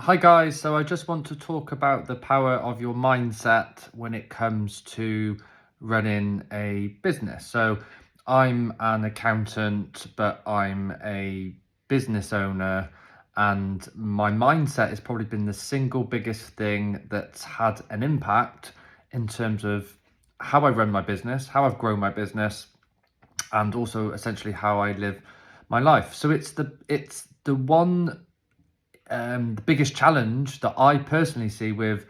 Hi guys, so I just want to talk about the power of your mindset when it comes to running a business. So I'm an accountant, but I'm a business owner, and my mindset has probably been the single biggest thing that's had an impact in terms of how I run my business, how I've grown my business, and also essentially how I live my life. So the biggest challenge that I personally see with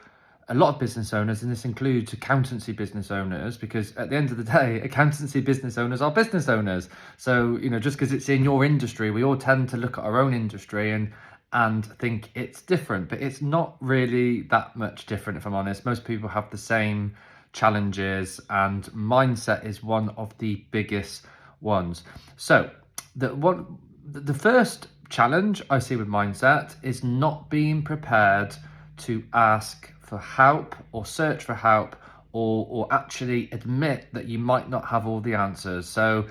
a lot of business owners, and this includes accountancy business owners, because at the end of the day, accountancy business owners are business owners. So, just because it's in your industry, we all tend to look at our own industry and think it's different, but it's not really that much different, if I'm honest. Most people have the same challenges, and mindset is one of the biggest ones. So, the first challenge I see with mindset is not being prepared to ask for help or search for help, or actually admit that you might not have all the answers. So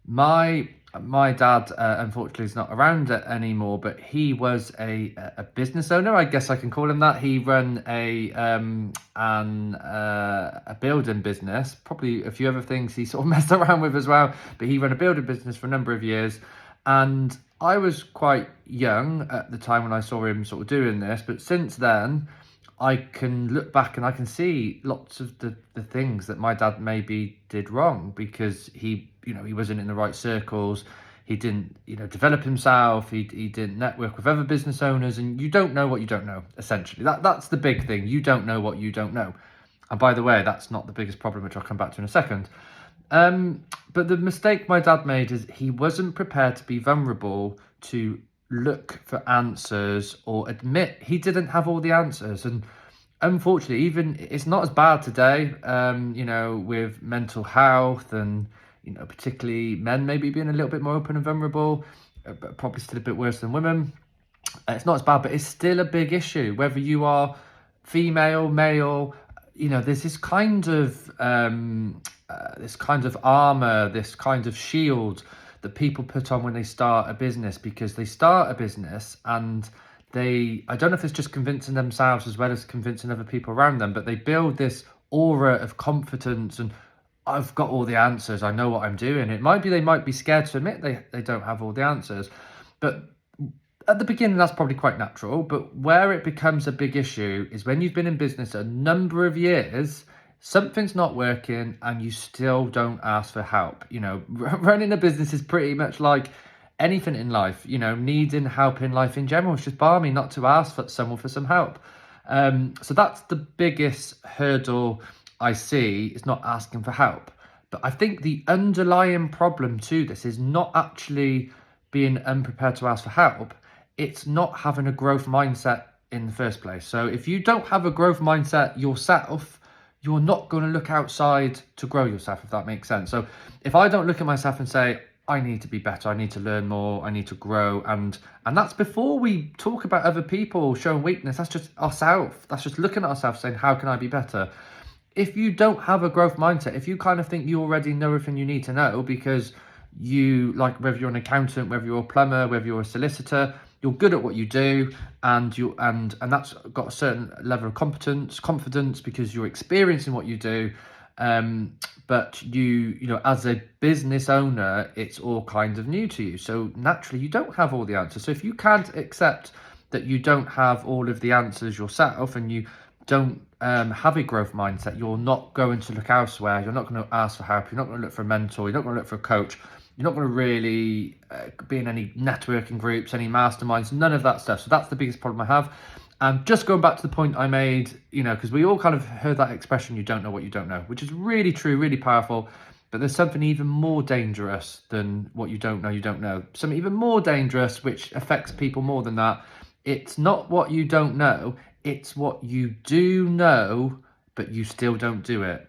my dad, unfortunately, is not around anymore, but he was a business owner, I guess I can call him that. He ran a building business, probably a few other things he sort of messed around with as well, but he ran a building business for a number of years. And I was quite young at the time when I saw him sort of doing this, but since then, I can look back and I can see lots of the things that my dad maybe did wrong, because he wasn't in the right circles. He didn't, develop himself. He didn't network with other business owners, and you don't know what you don't know, essentially. That's the big thing. You don't know what you don't know. And by the way, that's not the biggest problem, which I'll come back to in a second. But the mistake my dad made is he wasn't prepared to be vulnerable, to look for answers or admit he didn't have all the answers. And unfortunately, even it's not as bad today, with mental health and, particularly men maybe being a little bit more open and vulnerable, but probably still a bit worse than women. It's not as bad, but it's still a big issue, whether you are female, male. There's this kind of armor, this kind of shield that people put on when they start a business, because they start a business and I don't know if it's just convincing themselves as well as convincing other people around them, but they build this aura of confidence and I've got all the answers, I know what I'm doing. It might be they might be scared to admit they don't have all the answers, but at the beginning that's probably quite natural. But where it becomes a big issue is when you've been in business a number of years, something's not working and you still don't ask for help. Running a business is pretty much like anything in life. Needing help in life in general, it's just balmy not to ask for someone for some help. So that's the biggest hurdle I see, is not asking for help. But I think the underlying problem to this is not actually being unprepared to ask for help. It's not having a growth mindset in the first place. So if you don't have a growth mindset yourself, you're not going to look outside to grow yourself, if that makes sense. So if I don't look at myself and say, I need to be better, I need to learn more, I need to grow, and that's before we talk about other people showing weakness. That's just ourselves. That's just looking at ourselves saying, how can I be better? If you don't have a growth mindset, if you kind of think you already know everything you need to know, because you, like, whether you're an accountant, whether you're a plumber, whether you're a solicitor, you're good at what you do, and that's got a certain level of confidence because you're experiencing what you do. But as a business owner, it's all kind of new to you. So naturally, you don't have all the answers. So if you can't accept that you don't have all of the answers yourself, and you don't have a growth mindset, you're not going to look elsewhere. You're not going to ask for help. You're not going to look for a mentor. You're not going to look for a coach. You're not going to really be in any networking groups, any masterminds, none of that stuff. So that's the biggest problem I have. And just going back to the point I made, because we all kind of heard that expression, you don't know what you don't know, which is really true, really powerful. But there's something even more dangerous than what you don't know. Something even more dangerous, which affects people more than that. It's not what you don't know. It's what you do know, but you still don't do it.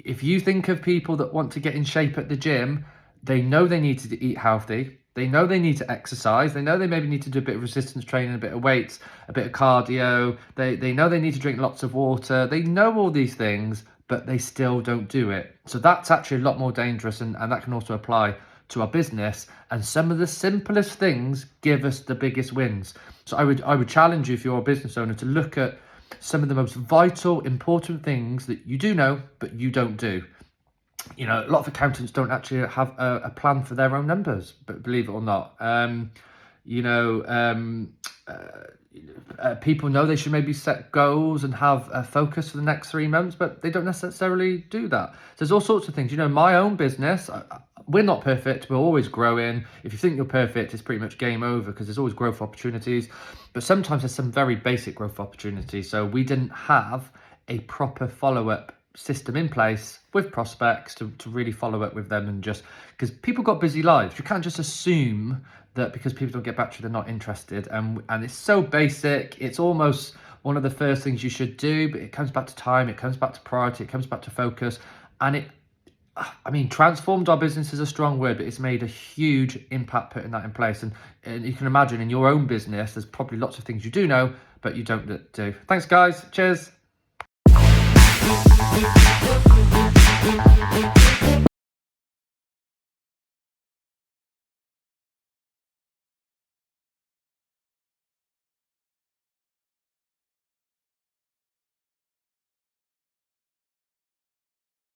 If you think of people that want to get in shape at the gym, they know they need to eat healthy. They know they need to exercise. They know they maybe need to do a bit of resistance training, a bit of weights, a bit of cardio. They know they need to drink lots of water. They know all these things, but they still don't do it. So that's actually a lot more dangerous, and that can also apply to our business, and some of the simplest things give us the biggest wins. So I would challenge you, if you're a business owner, to look at some of the most vital, important things that you do know but you don't do. A lot of accountants don't actually have a plan for their own numbers, but believe it or not. People know they should maybe set goals and have a focus for the next 3 months, but they don't necessarily do that. So there's all sorts of things. My own business, we're not perfect. We're always growing. If you think you're perfect, it's pretty much game over, because there's always growth opportunities. But sometimes there's some very basic growth opportunities. So we didn't have a proper follow-up system in place with prospects to really follow up with them, and just because people got busy lives, you can't just assume that because people don't get back to you, they're not interested. And it's so basic. It's almost one of the first things you should do, but it comes back to time, it comes back to priority, it comes back to focus. And transformed our business is a strong word, but it's made a huge impact putting that in place. And you can imagine in your own business, there's probably lots of things you do know, but you don't do. Thanks, guys. Cheers.